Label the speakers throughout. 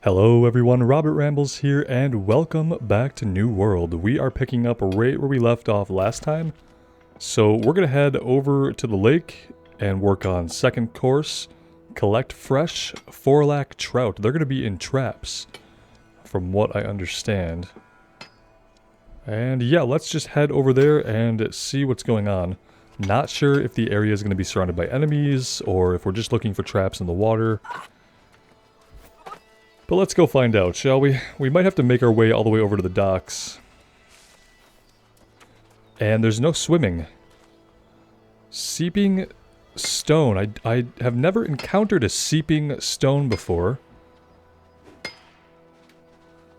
Speaker 1: Hello everyone, Robert Rambles here, and welcome back to New World. We are picking up right where we left off last time. So we're going to head over to the lake and work on second course. Collect fresh Forlac trout. They're going to be in traps, from what I understand. And yeah, let's just head over there and see what's going on. Not sure if the area is going to be surrounded by enemies, or if we're just looking for traps in the water. But let's go find out, shall we? We might have to make our way all the way over to the docks. And there's no swimming. Seeping stone. I have never encountered a seeping stone before.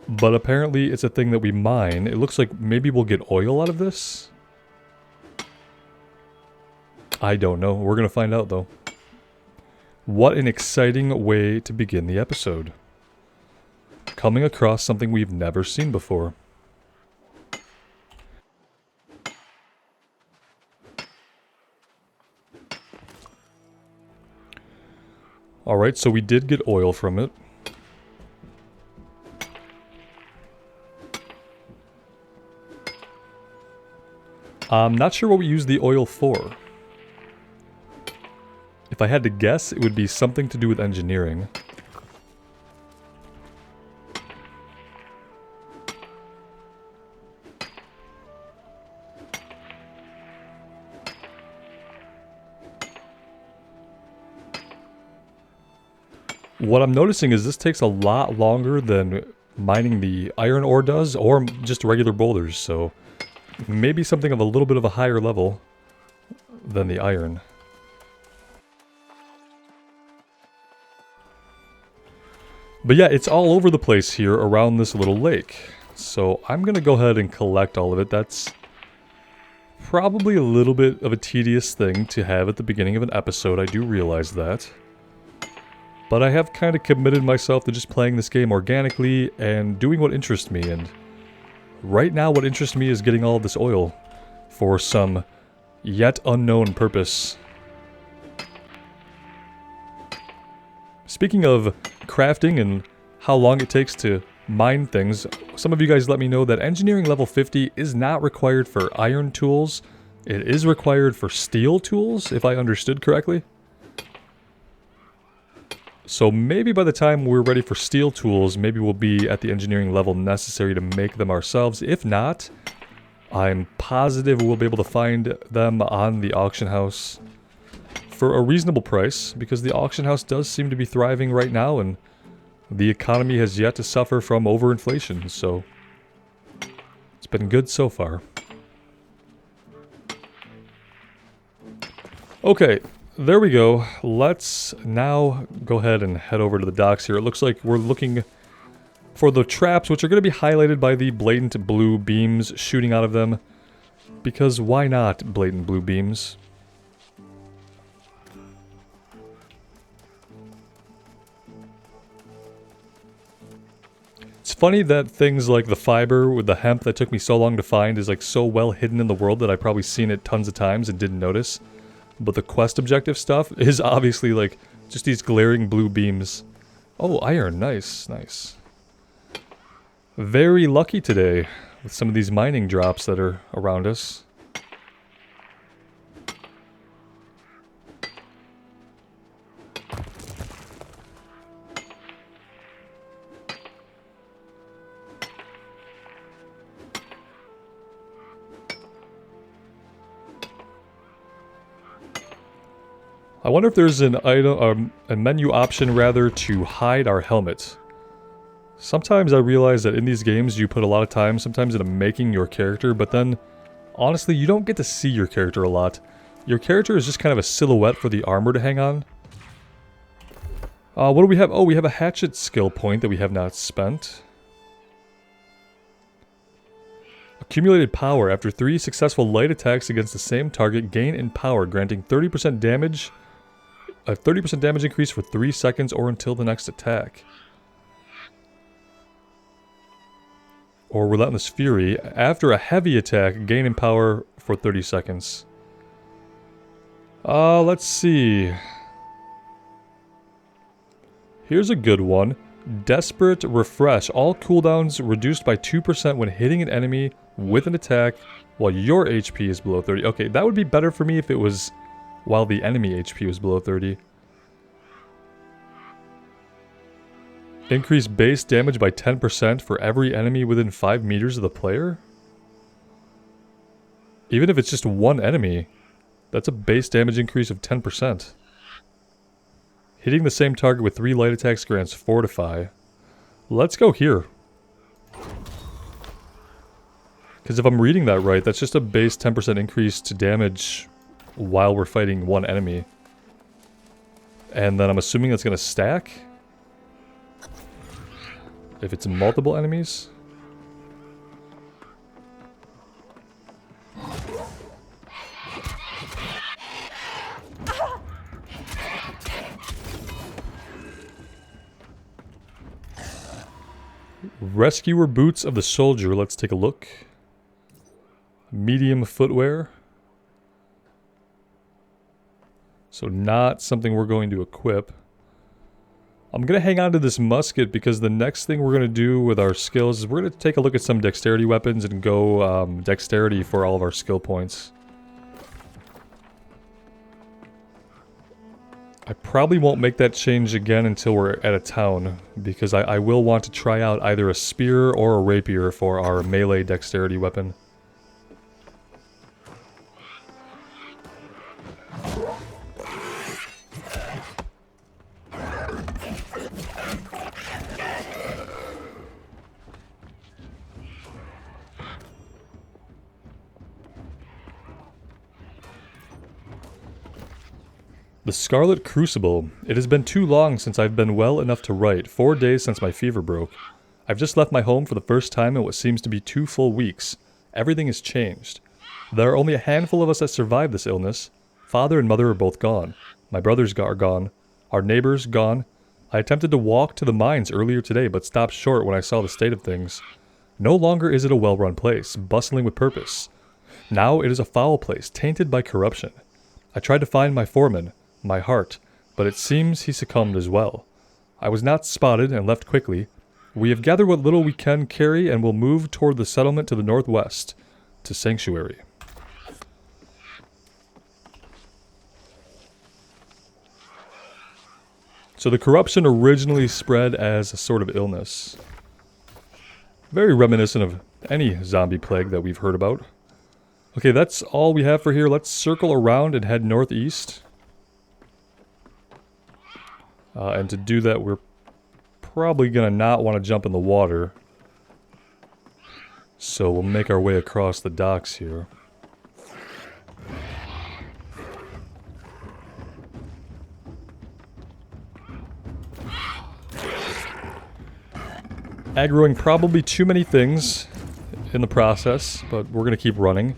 Speaker 1: But apparently it's a thing that we mine. It looks like maybe we'll get oil out of this. I don't know. We're going to find out though. What an exciting way to begin the episode. Coming across something we've never seen before. Alright, so we did get oil from it. I'm not sure what we use the oil for. If I had to guess, it would be something to do with engineering. What I'm noticing is this takes a lot longer than mining the iron ore does, or just regular boulders, so maybe something of a little bit of a higher level than the iron. But yeah, it's all over the place here around this little lake, so I'm gonna go ahead and collect all of it. That's probably a little bit of a tedious thing to have at the beginning of an episode, I do realize that. But I have kind of committed myself to just playing this game organically and doing what interests me, and right now what interests me is getting all of this oil for some yet unknown purpose. Speaking of crafting and how long it takes to mine things, some of you guys let me know that engineering level 50 is not required for iron tools. It is required for steel tools, if I understood correctly. So maybe by the time we're ready for steel tools, maybe we'll be at the engineering level necessary to make them ourselves. If not, I'm positive we'll be able to find them on the auction house for a reasonable price, because the auction house does seem to be thriving right now, and the economy has yet to suffer from overinflation, so it's been good so far. Okay. There we go. Let's now go ahead and head over to the docks here. It looks like we're looking for the traps, which are going to be highlighted by the blatant blue beams shooting out of them. Because why not blatant blue beams? It's funny that things like the fiber with the hemp that took me so long to find is like so well hidden in the world that I've probably seen it tons of times and didn't notice. But the quest objective stuff is obviously like just these glaring blue beams. Oh, iron. Nice, nice. Very lucky today with some of these mining drops that are around us. I wonder if there's an item, a menu option rather, to hide our helmet. Sometimes I realize that in these games you put a lot of time sometimes into making your character, but then honestly you don't get to see your character a lot. Your character is just kind of a silhouette for the armor to hang on. What do we have? Oh, we have a hatchet skill point that we have not spent. Accumulated power. After 3 successful light attacks against the same target, gain in power, granting 30% damage. A 30% damage increase for 3 seconds or until the next attack. Or Relentless Fury. After a heavy attack, gain in power for 30 seconds. Let's see. Here's a good one. Desperate Refresh. All cooldowns reduced by 2% when hitting an enemy with an attack while your HP is below 30. Okay, that would be better for me if it was while the enemy HP was below 30. Increase base damage by 10% for every enemy within 5 meters of the player? Even if it's just one enemy, that's a base damage increase of 10%. Hitting the same target with 3 light attacks grants Fortify. Let's go here. Because if I'm reading that right, that's just a base 10% increase to damage while we're fighting one enemy. And then I'm assuming that's going to stack? If it's multiple enemies? Rescuer Boots of the Soldier. Let's take a look. Medium footwear. So not something we're going to equip. I'm going to hang on to this musket because the next thing we're going to do with our skills is we're going to take a look at some dexterity weapons and go dexterity for all of our skill points. I probably won't make that change again until we're at a town, because I will want to try out either a spear or a rapier for our melee dexterity weapon. The Scarlet Crucible. It has been too long since I've been well enough to write. 4 days since my fever broke. I've just left my home for the first time in what seems to be 2 full weeks. Everything has changed. There are only a handful of us that survived this illness. Father and mother are both gone. My brothers are gone. Our neighbors gone. I attempted to walk to the mines earlier today, but stopped short when I saw the state of things. No longer is it a well-run place, bustling with purpose. Now it is a foul place, tainted by corruption. I tried to find my foreman, my heart, but it seems he succumbed as well. I was not spotted and left quickly. We have gathered what little we can carry and will move toward the settlement to the northwest, to Sanctuary. So the corruption originally spread as a sort of illness. Very reminiscent of any zombie plague that we've heard about. Okay, that's all we have for here. Let's circle around and head northeast. And to do that, we're probably going to not want to jump in the water. So we'll make our way across the docks here. Aggroing probably too many things in the process, but we're going to keep running.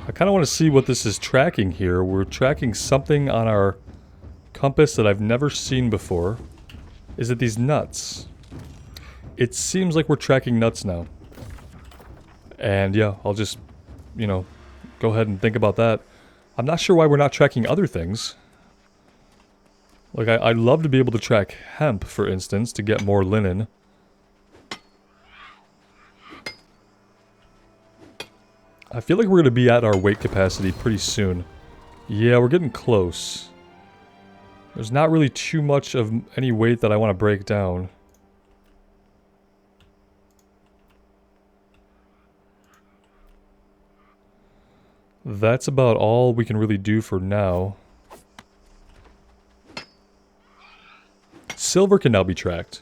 Speaker 1: I kind of want to see what this is tracking here. We're tracking something on our compass that I've never seen before. Is it these nuts? It seems like we're tracking nuts now. And yeah, I'll just, you know, go ahead and think about that. I'm not sure why we're not tracking other things. Like, I'd love to be able to track hemp, for instance, to get more linen. I feel like we're going to be at our weight capacity pretty soon. Yeah, we're getting close. There's not really too much of any weight that I want to break down. That's about all we can really do for now. Silver can now be tracked.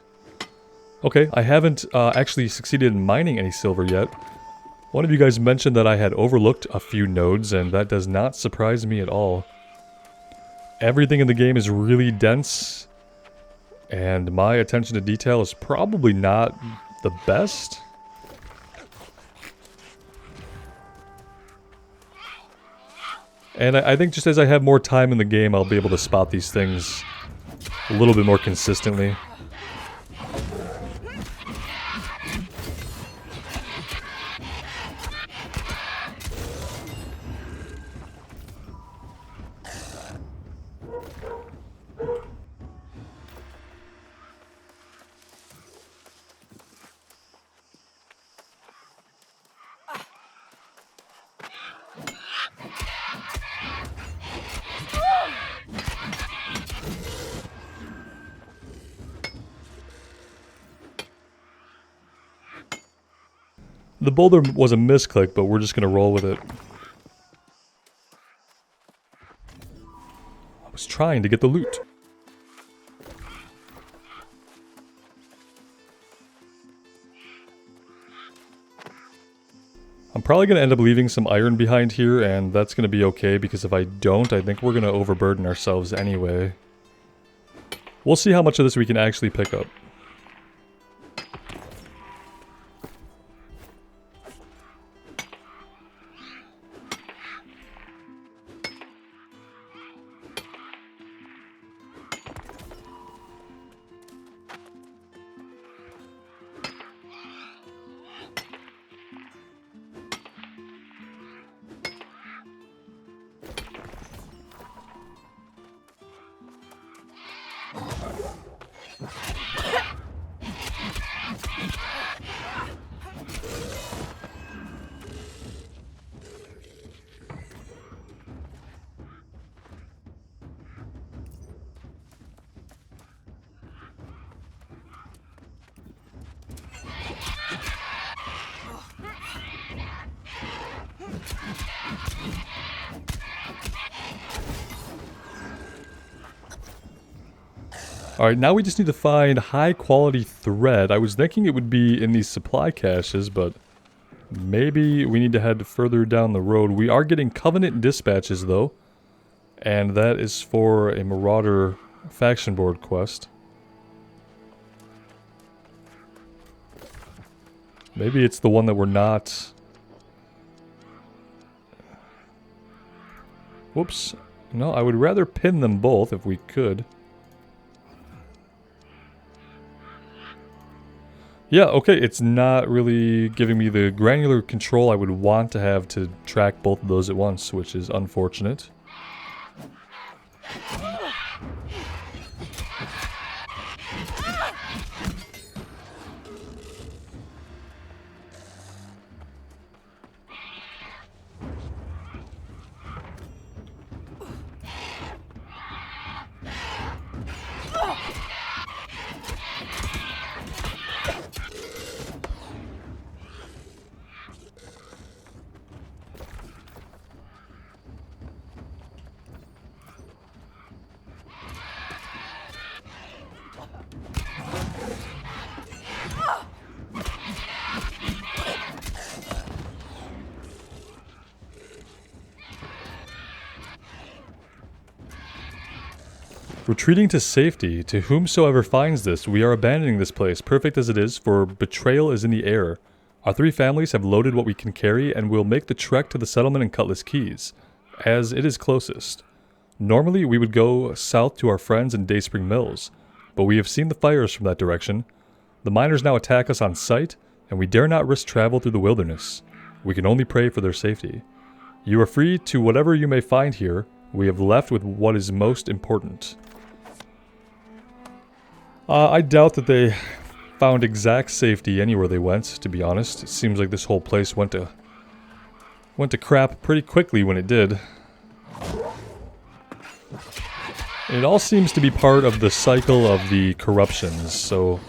Speaker 1: Okay, I haven't actually succeeded in mining any silver yet. One of you guys mentioned that I had overlooked a few nodes, and that does not surprise me at all. Everything in the game is really dense, and my attention to detail is probably not the best. And I think just as I have more time in the game, I'll be able to spot these things a little bit more consistently. The boulder was a misclick, but we're just going to roll with it. I was trying to get the loot. I'm probably going to end up leaving some iron behind here, and that's going to be okay, because if I don't, I think we're going to overburden ourselves anyway. We'll see how much of this we can actually pick up. Alright, now we just need to find high quality thread. I was thinking it would be in these supply caches, but maybe we need to head further down the road. We are getting Covenant dispatches though, and that is for a Marauder faction board quest. Maybe it's the one that we're not... Whoops. No, I would rather pin them both if we could. Yeah, okay, it's not really giving me the granular control I would want to have to track both of those at once, which is unfortunate. Retreating to safety. To whomsoever finds this, we are abandoning this place, perfect as it is, for betrayal is in the air. Our three families have loaded what we can carry, and will make the trek to the settlement in Cutlass Keys, as it is closest. Normally, we would go south to our friends in Dayspring Mills, but we have seen the fires from that direction. The miners now attack us on sight, and we dare not risk travel through the wilderness. We can only pray for their safety. You are free to whatever you may find here. We have left with what is most important. I doubt that they found exact safety anywhere they went, to be honest. It seems like this whole place went to crap pretty quickly when it did. It all seems to be part of the cycle of the corruptions, so...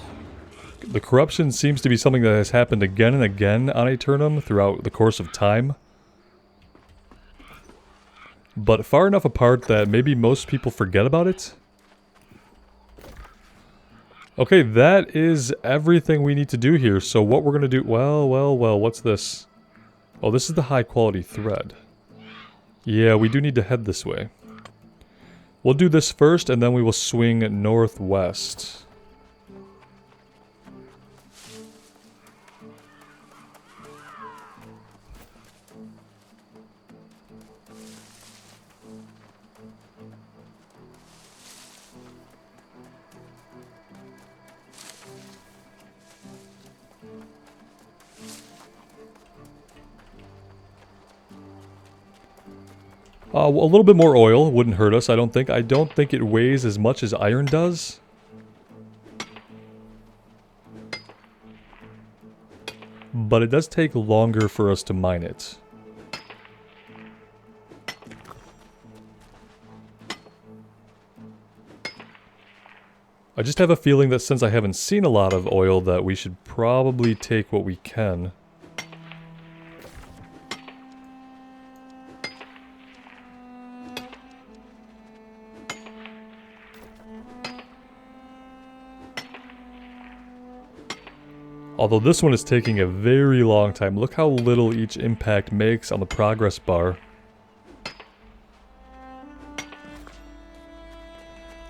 Speaker 1: The corruption seems to be something that has happened again and again on Aeternum throughout the course of time. But far enough apart that maybe most people forget about it. Okay, that is everything we need to do here. So what we're going to do... Well, what's this? Oh, this is the high quality thread. Yeah, we do need to head this way. We'll do this first, and then we will swing northwest. A little bit more oil wouldn't hurt us, I don't think. I don't think it weighs as much as iron does. But it does take longer for us to mine it. I just have a feeling that since I haven't seen a lot of oil that we should probably take what we can. Although this one is taking a very long time. Look how little each impact makes on the progress bar.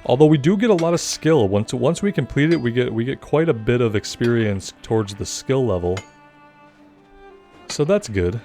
Speaker 1: Although we do get a lot of skill. Once we complete it, we get quite a bit of experience towards the skill level. So that's good.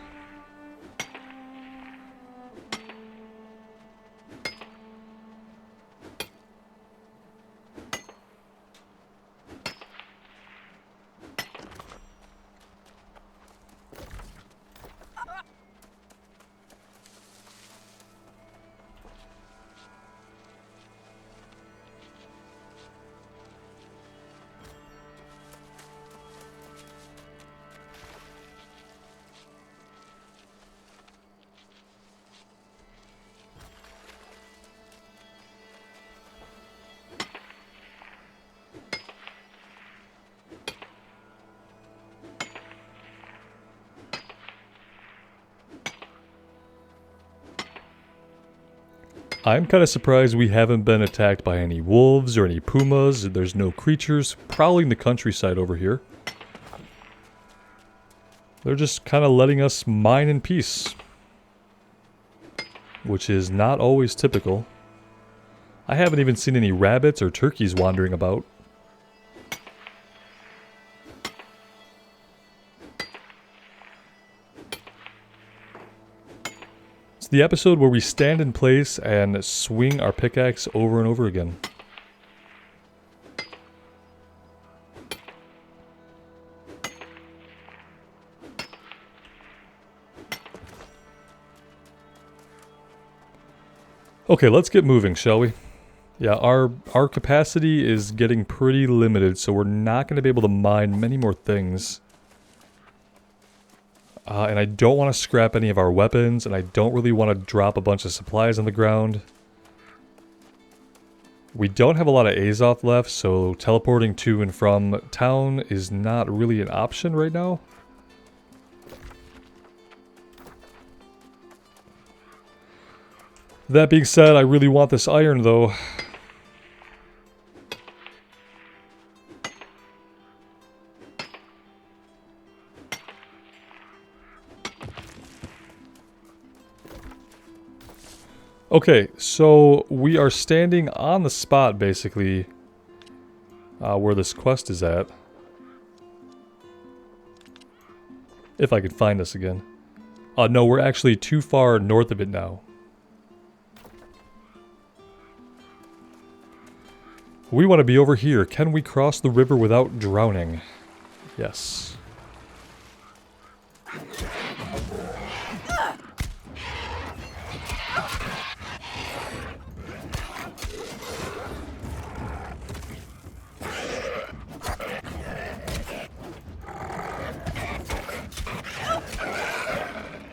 Speaker 1: I'm kind of surprised we haven't been attacked by any wolves or any pumas. There's no creatures prowling the countryside over here. They're just kind of letting us mine in peace. Which is not always typical. I haven't even seen any rabbits or turkeys wandering about. It's the episode where we stand in place and swing our pickaxe over and over again. Okay, let's get moving, shall we? Yeah, our capacity is getting pretty limited, so we're not going to be able to mine many more things. And I don't want to scrap any of our weapons, and I don't really want to drop a bunch of supplies on the ground. We don't have a lot of Azoth left, so teleporting to and from town is not really an option right now. That being said, I really want this iron, though. Okay, so we are standing on the spot, basically, where this quest is at. If I could find us again. No, we're actually too far north of it now. We want to be over here. Can we cross the river without drowning? Yes.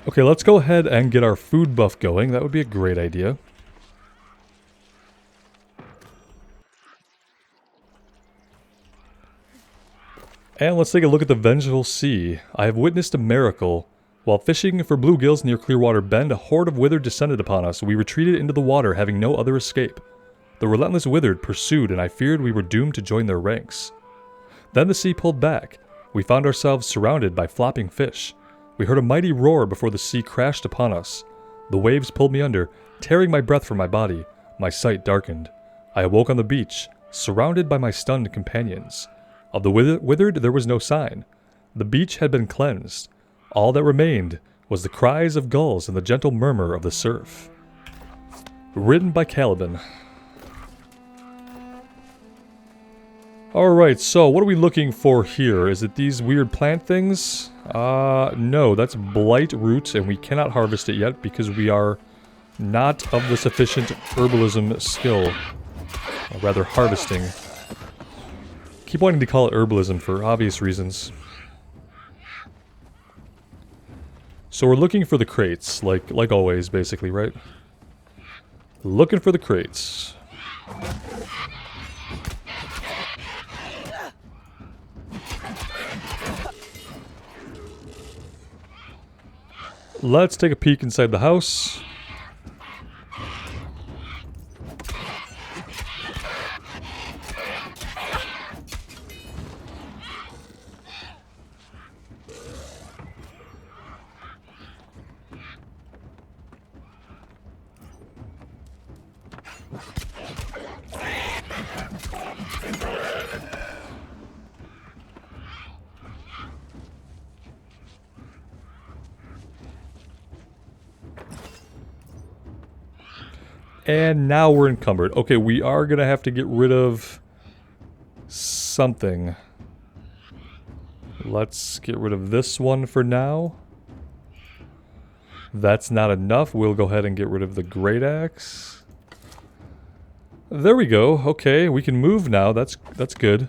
Speaker 1: Okay, let's go ahead and get our food buff going. That would be a great idea. And let's take a look at the Vengeful Sea. I have witnessed a miracle. While fishing for bluegills near Clearwater Bend, a horde of Withered descended upon us. We retreated into the water, having no other escape. The relentless Withered pursued, and I feared we were doomed to join their ranks. Then the sea pulled back. We found ourselves surrounded by flopping fish. We heard a mighty roar before the sea crashed upon us. The waves pulled me under, tearing my breath from my body. My sight darkened. I awoke on the beach, surrounded by my stunned companions. Of the Withered there was no sign. The beach had been cleansed. All that remained was the cries of gulls and the gentle murmur of the surf. Written by Caliban. Alright, so what are we looking for here? Is it these weird plant things? No, that's blight root, and we cannot harvest it yet because we are Not of the sufficient herbalism skill. Or rather, harvesting. Keep wanting to call it herbalism for obvious reasons. So we're looking for the crates, like always, basically, right? Looking for the crates. Let's take a peek inside the house. And now we're encumbered. Okay, we are gonna have to get rid of something. Let's get rid of this one for now. That's not enough. We'll go ahead and get rid of the great axe. There we go. Okay, we can move now. That's good.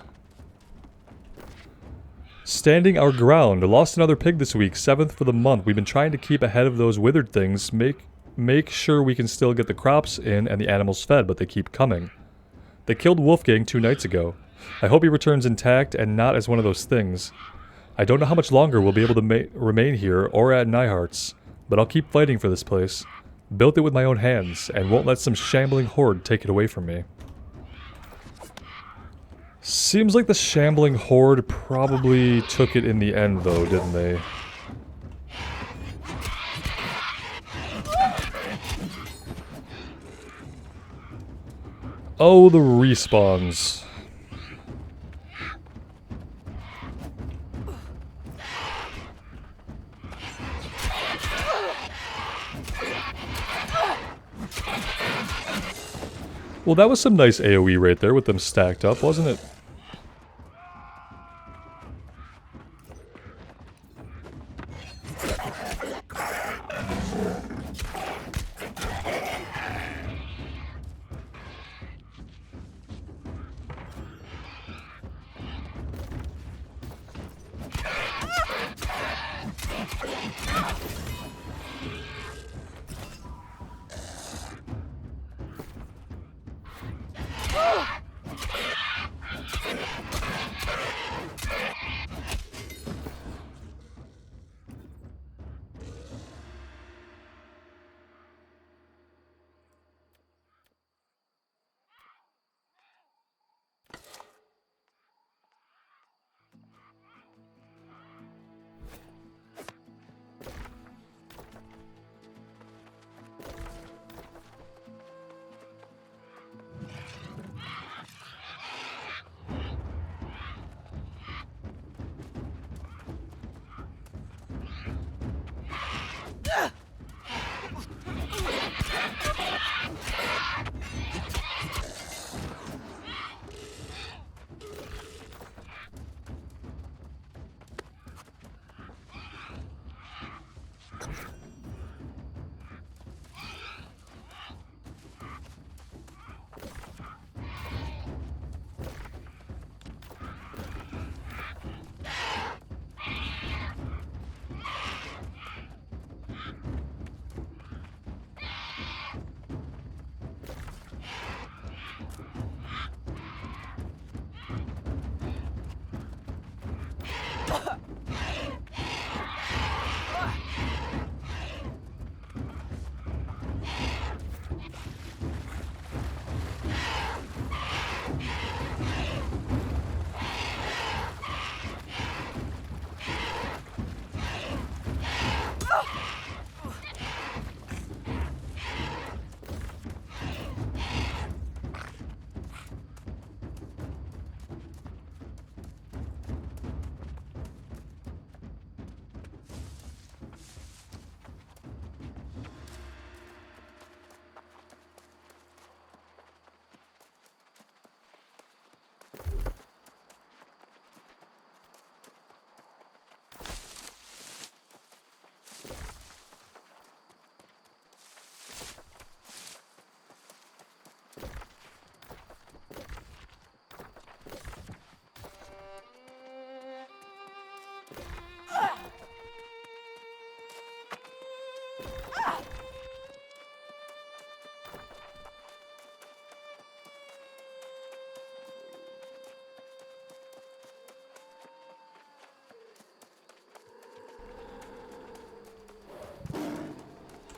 Speaker 1: Standing our ground. Lost another pig this week. 7th for the month. We've been trying to keep ahead of those withered things. Make sure we can still get the crops in and the animals fed, but they keep coming. They killed Wolfgang 2 nights ago. I hope he returns intact and not as one of those things. I don't know how much longer we'll be able to remain here or at Nyhart's, but I'll keep fighting for this place. Built it with my own hands, and won't let some shambling horde take it away from me. Seems like the shambling horde probably took it in the end, though, didn't they? Oh, the respawns. Well, that was some nice AoE right there with them stacked up, wasn't it?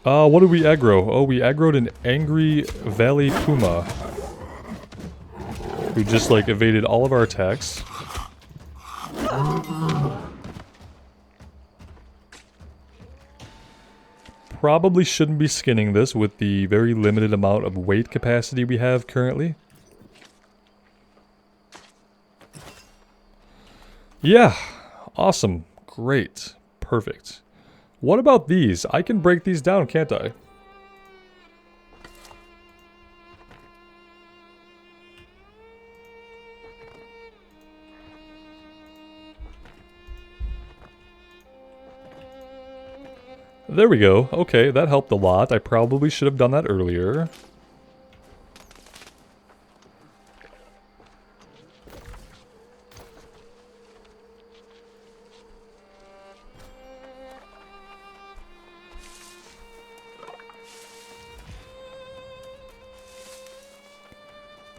Speaker 1: What did we aggro? Oh, we aggroed an angry valley puma. Who just, like, evaded all of our attacks. Probably shouldn't be skinning this with the very limited amount of weight capacity we have currently. Yeah, awesome, great, perfect. What about these? I can break these down, can't I? There we go. Okay, that helped a lot. I probably should have done that earlier.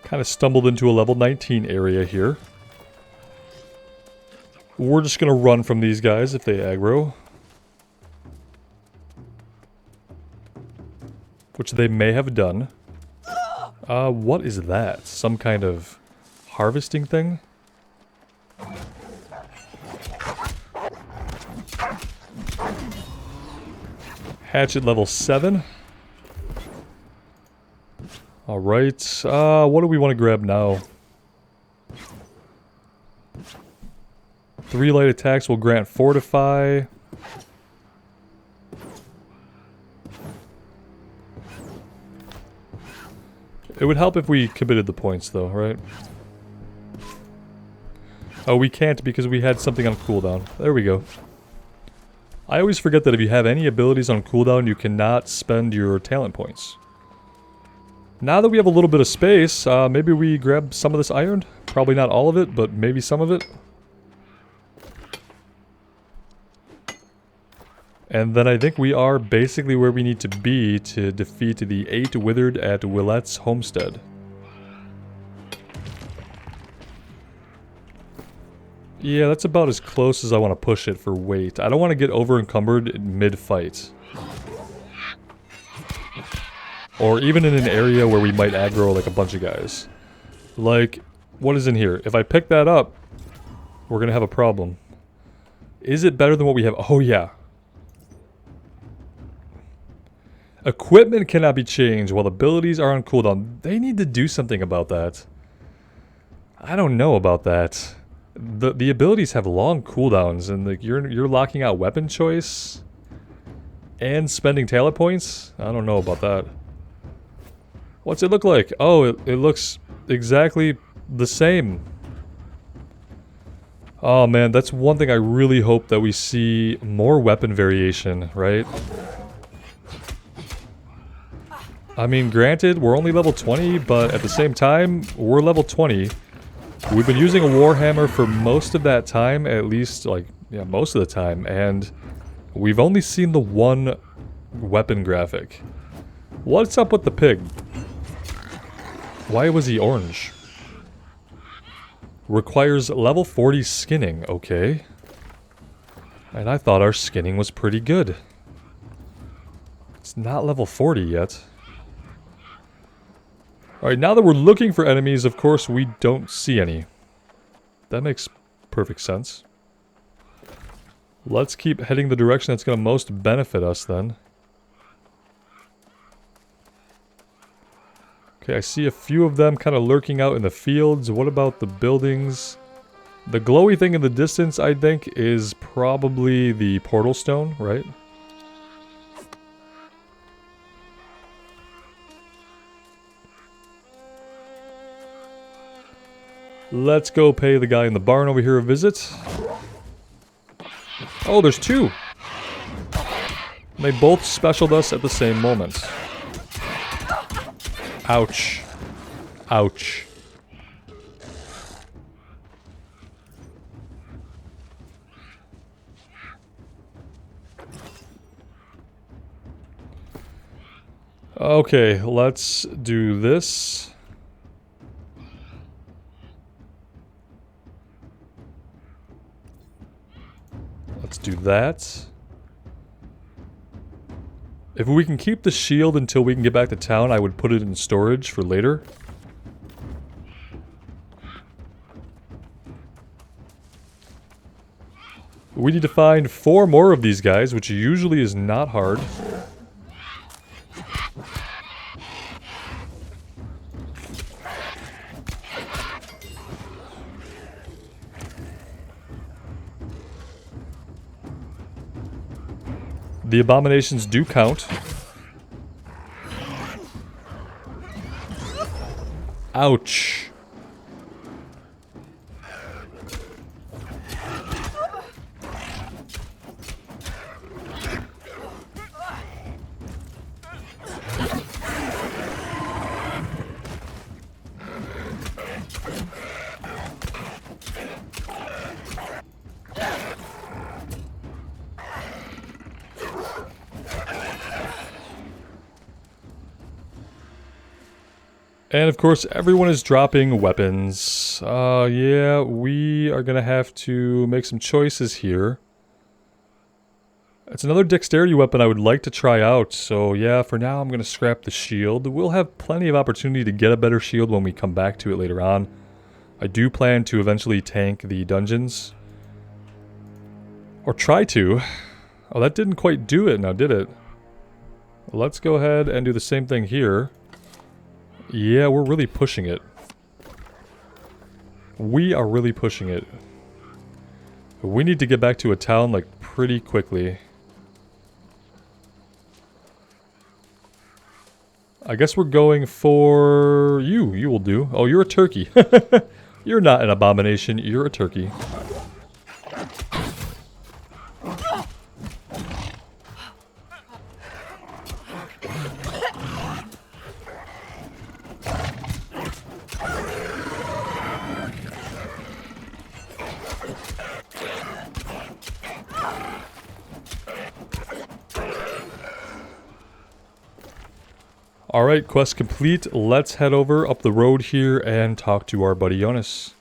Speaker 1: Kind of stumbled into a level 19 area here. We're just going to run from these guys if they aggro. Which they may have done. What is that? Some kind of harvesting thing? Hatchet level 7. Alright, what do we want to grab now? 3 light attacks will grant Fortify. It would help if we committed the points though, right? Oh, we can't because we had something on cooldown. There we go. I always forget that if you have any abilities on cooldown, you cannot spend your talent points. Now that we have a little bit of space, maybe we grab some of this iron? Probably not all of it, but maybe some of it. And then I think we are basically where we need to be to defeat the 8 Withered at Willett's Homestead. Yeah, that's about as close as I want to push it for weight. I don't want to get over encumbered mid-fight. Or even in an area where we might aggro like a bunch of guys. Like, what is in here? If I pick that up, we're going to have a problem. Is it better than what we have? Oh yeah. Equipment cannot be changed while abilities are on cooldown. They need to do something about that. I don't know about that. The abilities have long cooldowns, and like you're locking out weapon choice and spending talent points. I don't know about that. What's it look like? Oh, it looks exactly the same. Oh man, that's one thing I really hope that we see more weapon variation, right? I mean, granted, we're only level 20, but at the same time, we're level 20. We've been using a Warhammer for most of that time, at least, like, yeah, most of the time, and we've only seen the one weapon graphic. What's up with the pig? Why was he orange? Requires level 40 skinning, okay. And I thought our skinning was pretty good. It's not level 40 yet. Alright, now that we're looking for enemies, of course, we don't see any. That makes perfect sense. Let's keep heading the direction that's going to most benefit us then. Okay, I see a few of them kind of lurking out in the fields. What about the buildings? The glowy thing in the distance, I think, is probably the portal stone, right? Let's go pay the guy in the barn over here a visit. Oh, there's 2! They both specialed us at the same moment. Ouch. Ouch. Okay, let's do this. Let's do that. If we can keep the shield until we can get back to town, I would put it in storage for later. We need to find 4 more of these guys, which usually is not hard. The abominations do count. Ouch. And of course, everyone is dropping weapons. Yeah, we are gonna have to make some choices here. It's another dexterity weapon I would like to try out, so yeah, for now I'm gonna scrap the shield. We'll have plenty of opportunity to get a better shield when we come back to it later on. I do plan to eventually tank the dungeons. Or try to. Oh, that didn't quite do it now, did it? Let's go ahead and do the same thing here. Yeah, we're really pushing it. We are really pushing it. We need to get back to a town, like, pretty quickly. I guess we're going for you. You will do. Oh, you're a turkey. You're not an abomination. You're a turkey. Alright, quest complete. Let's head over up the road here and talk to our buddy Jonas.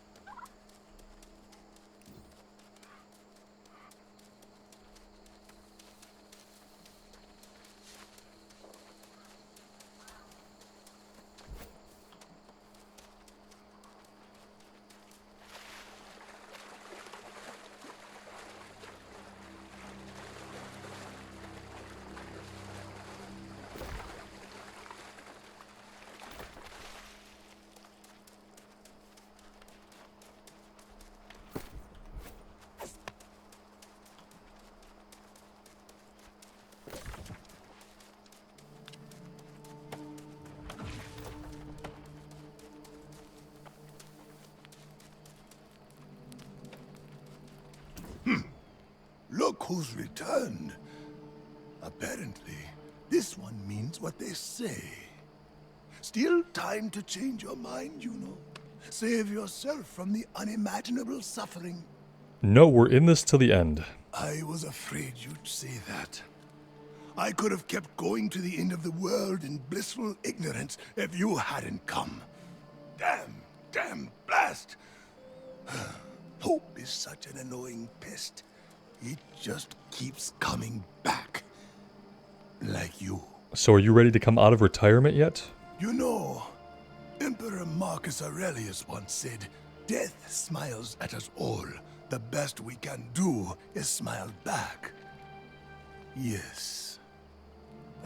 Speaker 2: Look who's returned. Apparently, this one means what they say. Still time to change your mind, you know. Save yourself from the unimaginable suffering.
Speaker 1: No, we're in this till the end.
Speaker 2: I was afraid you'd say that. I could have kept going to the end of the world in blissful ignorance if you hadn't come. Damn blast! Hope is such an annoying pest. It just keeps coming back. Like you.
Speaker 1: So are you ready to come out of retirement yet?
Speaker 2: You know, Emperor Marcus Aurelius once said, "Death smiles at us all. The best we can do is smile back." Yes.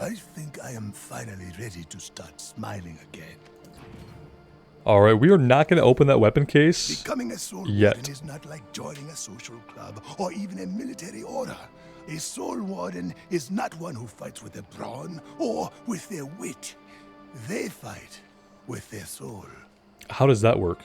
Speaker 2: I think I am finally ready to start smiling again.
Speaker 1: Alright, we are not going to open that weapon case
Speaker 2: Becoming a soul
Speaker 1: yet.
Speaker 2: warden is not like joining a social club or even a military order. A soul warden is not one who fights with their brawn or with their wit. They fight with their soul.
Speaker 1: How does that work?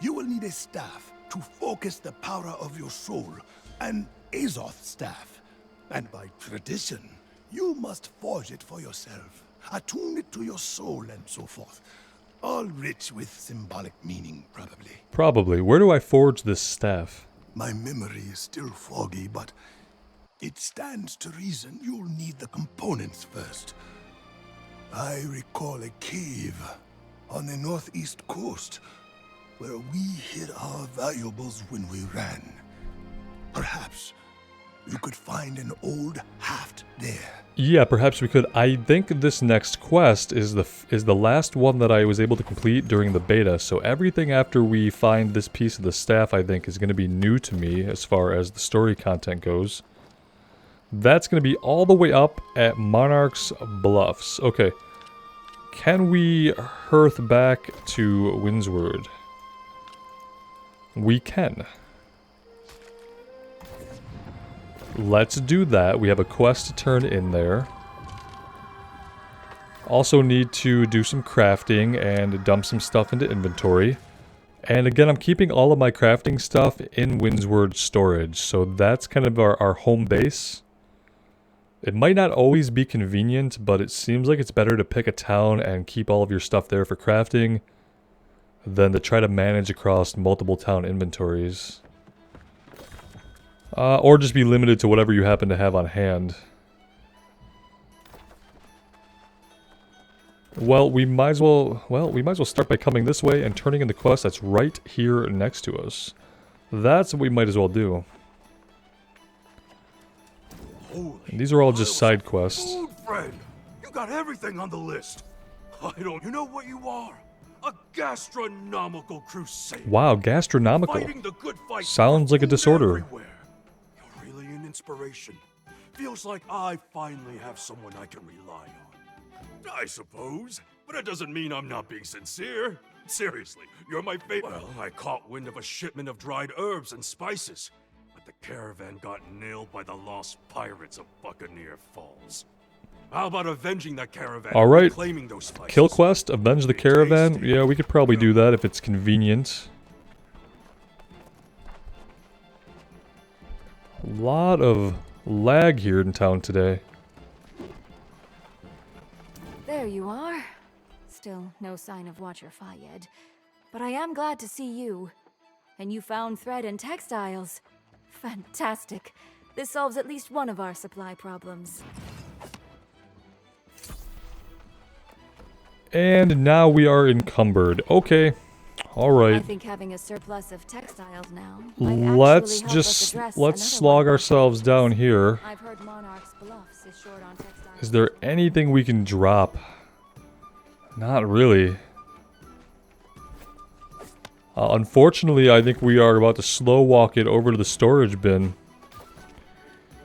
Speaker 2: You will need a staff to focus the power of your soul, an Azoth staff. And by tradition, you must forge it for yourself, attune it to your soul and so forth. All rich with symbolic meaning, probably.
Speaker 1: Probably. Where do I forge this staff?
Speaker 2: My memory is still foggy, but it stands to reason you'll need the components first. I recall a cave on the northeast coast where we hid our valuables when we ran. Perhaps you could find an old haft there.
Speaker 1: Yeah, perhaps we could. I think this next quest is the last one that I was able to complete during the beta. So everything after we find this piece of the staff, I think, is going to be new to me as far as the story content goes. That's going to be all the way up at Monarch's Bluffs. Okay. Can we hearth back to Windsward? We can. Let's do that. We have a quest to turn in there. Also need to do some crafting and dump some stuff into inventory. And again, I'm keeping all of my crafting stuff in Windsward storage. So that's kind of our home base. It might not always be convenient, but it seems like it's better to pick a town and keep all of your stuff there for crafting than to try to manage across multiple town inventories. Or just be limited to whatever you happen to have on hand. Well, we might as well start by coming this way and turning in the quest that's right here next to us. That's what we might as well do. And these are all just side quests.
Speaker 3: Old friend, you got everything on the list. You know what you are? A gastronomical crusade.
Speaker 1: Wow, gastronomical.
Speaker 3: Fighting the good fight.
Speaker 1: Sounds like a disorder.
Speaker 3: Everywhere. You're really an inspiration. Feels like I finally have someone I can rely on. I suppose, but it doesn't mean I'm not being sincere. Seriously, you're my favorite. Well, I caught wind of a shipment of dried herbs and spices. The caravan got nailed by the lost pirates of Buccaneer Falls. How about avenging that caravan?
Speaker 1: All right.
Speaker 3: Claiming those spices?
Speaker 1: Kill quest, avenge the caravan. Yeah, we could probably do that if it's convenient. A lot of lag here in town today.
Speaker 4: There you are. Still no sign of Watcher Fayed. But I am glad to see you. And you found thread and textiles. Fantastic. This solves at least one of our supply problems.
Speaker 1: And now we are encumbered. Okay. Alright.
Speaker 4: I think having a surplus of textiles now
Speaker 1: Let's slog ourselves down here.
Speaker 4: I've heard Monarch's Bluffs is short on textiles.
Speaker 1: Is there anything we can drop? Not really. Unfortunately, I think we are about to slow walk it over to the storage bin.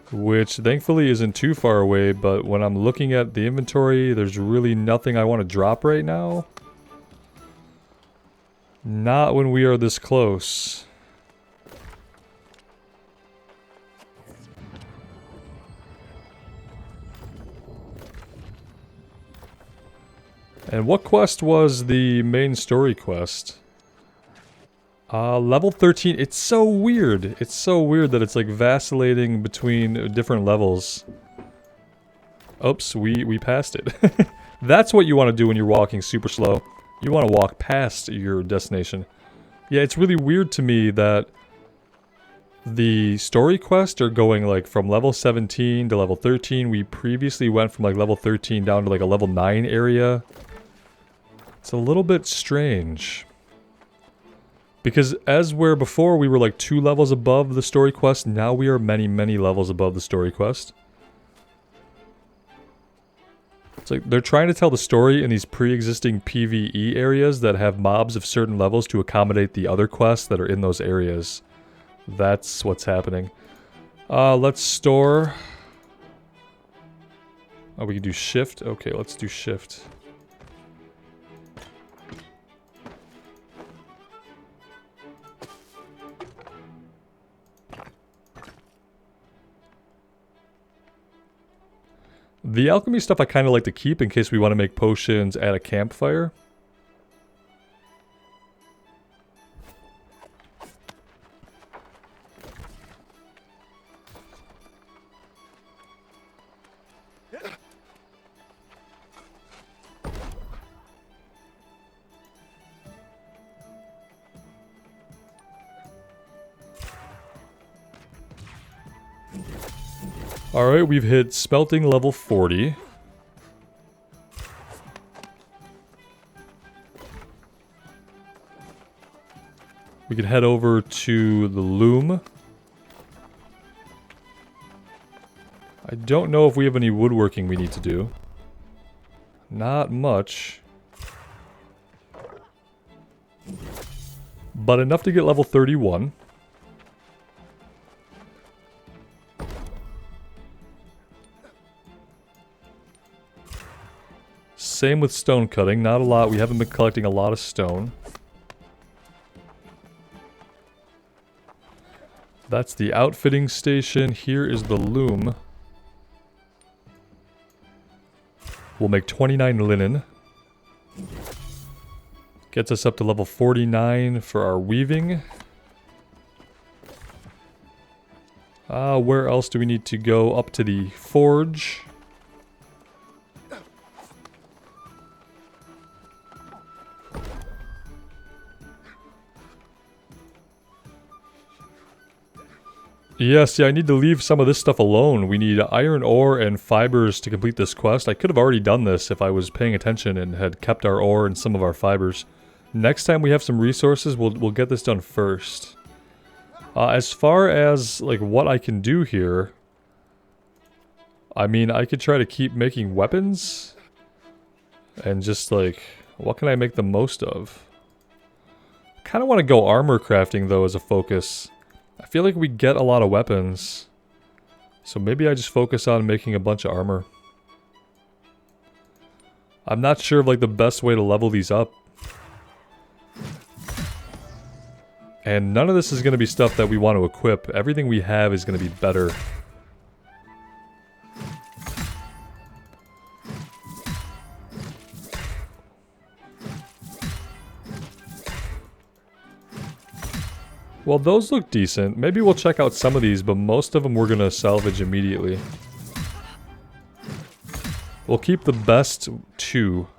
Speaker 1: Which thankfully isn't too far away, but when I'm looking at the inventory, there's really nothing I want to drop right now. Not when we are this close. And what quest was the main story quest? Level 13. It's so weird. It's so weird that it's like vacillating between different levels. Oops, we passed it. That's what you want to do when you're walking super slow. You want to walk past your destination. Yeah, it's really weird to me that the story quests are going like from level 17 to level 13. We previously went from like level 13 down to like a level 9 area. It's a little bit strange. Because as where before we were like 2 levels above the story quest, now we are many, many levels above the story quest. It's like they're trying to tell the story in these pre-existing PvE areas that have mobs of certain levels to accommodate the other quests that are in those areas. That's what's happening. Let's store. Oh, we can do shift? Okay, let's do shift. The alchemy stuff I kind of like to keep in case we want to make potions at a campfire. Alright, we've hit smelting level 40. We can head over to the loom. I don't know if we have any woodworking we need to do. Not much. But enough to get level 31. Same with stone cutting. Not a lot. We haven't been collecting a lot of stone. That's the outfitting station. Here is the loom. We'll make 29 linen. Gets us up to level 49 for our weaving. Where else do we need to go? Up to the forge. Yes, yeah, I need to leave some of this stuff alone. We need iron ore and fibers to complete this quest. I could have already done this if I was paying attention and had kept our ore and some of our fibers. Next time we have some resources, we'll get this done first. As far as, like, what I can do here... I mean, I could try to keep making weapons. And just, like, what can I make the most of? I kind of want to go armor crafting, though, as a focus. I feel like we get a lot of weapons. So maybe I just focus on making a bunch of armor. I'm not sure of like the best way to level these up. And none of this is going to be stuff that we want to equip. Everything we have is going to be better. Well, those look decent. Maybe we'll check out some of these, but most of them we're going to salvage immediately. We'll keep the best two.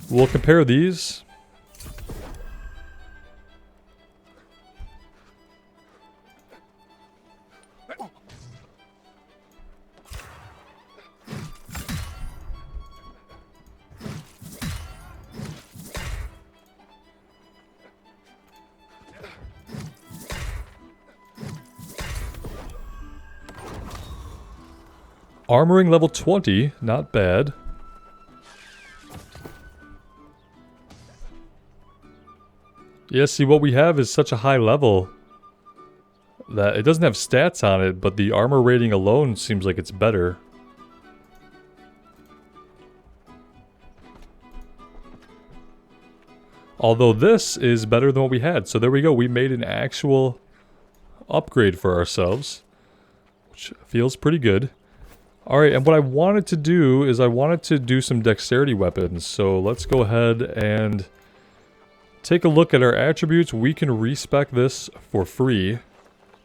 Speaker 1: We'll compare these. Armoring level 20, not bad. Yeah, see, what we have is such a high level that it doesn't have stats on it, but the armor rating alone seems like it's better. Although this is better than what we had. So there we go. We made an actual upgrade for ourselves, which feels pretty good. Alright, and what I wanted to do is I wanted to do some dexterity weapons. So let's go ahead and take a look at our attributes. We can respec this for free.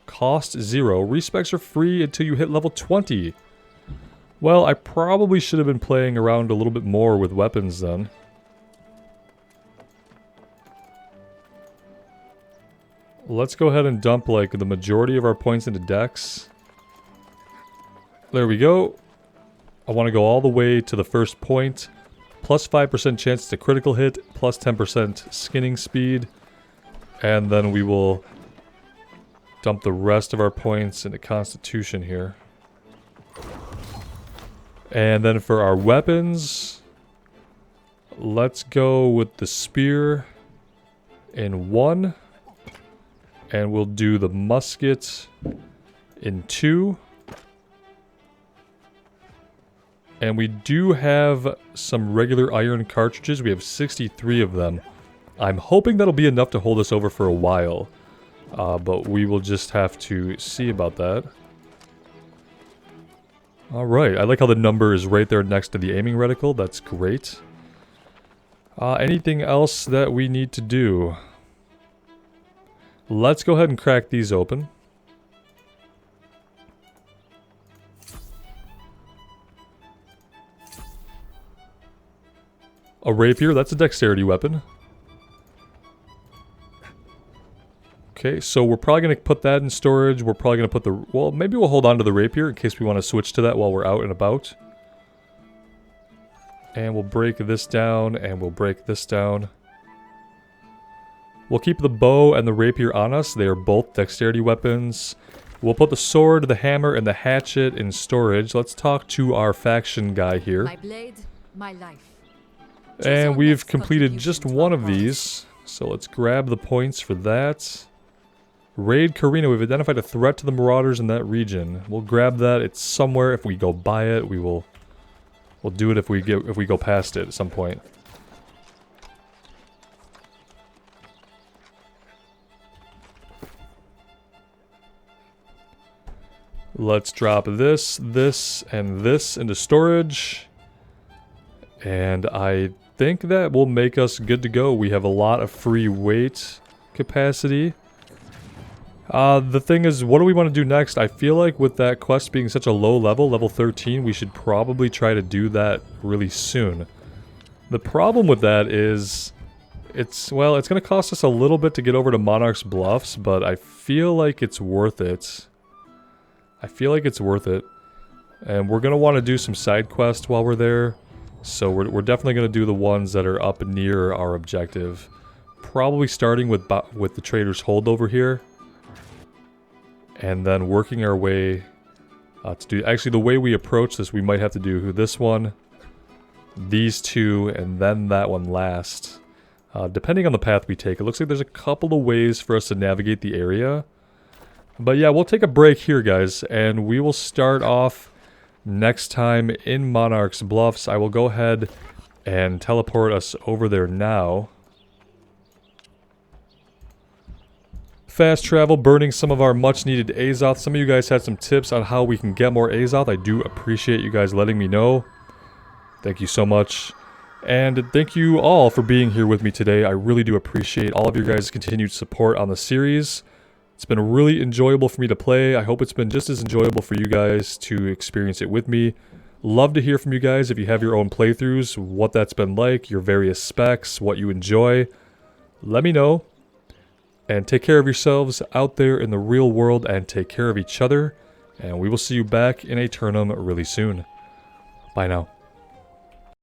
Speaker 1: Cost 0. Respecs are free until you hit level 20. Well, I probably should have been playing around a little bit more with weapons then. Let's go ahead and dump like the majority of our points into dex. There we go. I want to go all the way to the first point. Plus 5% chance to critical hit, plus 10% skinning speed. And then we will dump the rest of our points into Constitution here. And then for our weapons, let's go with the spear in 1. And we'll do the musket in 2. And we do have some regular iron cartridges. We have 63 of them. I'm hoping that'll be enough to hold us over for a while. But we will just have to see about that. Alright, I like how the number is right there next to the aiming reticle. That's great. Anything else that we need to do? Let's go ahead and crack these open. A rapier, that's a dexterity weapon. Okay, so we're probably going to put that in storage. We're probably going to put the... Well, maybe we'll hold on to the rapier in case we want to switch to that while we're out and about. And we'll break this down, and we'll break this down. We'll keep the bow and the rapier on us. They are both dexterity weapons. We'll put the sword, the hammer, and the hatchet in storage. Let's talk to our faction guy here.
Speaker 5: My blade, my life.
Speaker 1: And we've completed just one of these. So let's grab the points for that. Raid Carina. We've identified a threat to the marauders in that region. We'll grab that. It's somewhere. If we go by it, we'll do it if we go past it at some point. Let's drop this, this, and this into storage. And I think that will make us good to go. We have a lot of free weight capacity. The thing is, what do we want to do next? I feel like with that quest being such a low level, level 13, we should probably try to do that really soon. The problem with that is, well, it's going to cost us a little bit to get over to Monarch's Bluffs, but I feel like it's worth it. I feel like it's worth it. And we're going to want to do some side quests while we're there. So we're definitely going to do the ones that are up near our objective. Probably starting with the Trader's Hold over here. And then working our way to do... Actually, the way we approach this, we might have to do this one, these two, and then that one last. Depending on the path we take. It looks like there's a couple of ways for us to navigate the area. But yeah, we'll take a break here, guys, and we will start off next time in Monarch's Bluffs. I will go ahead and teleport us over there now. Fast travel, burning some of our much-needed Azoth. Some of you guys had some tips on how we can get more Azoth. I do appreciate you guys letting me know. Thank you so much. And thank you all for being here with me today. I really do appreciate all of your guys' continued support on the series. It's been really enjoyable for me to play. I hope it's been just as enjoyable for you guys to experience it with me. Love to hear from you guys if you have your own playthroughs, what that's been like, your various specs, what you enjoy. Let me know. And take care of yourselves out there in the real world, and take care of each other. And we will see you back in Aeternum really soon. Bye now.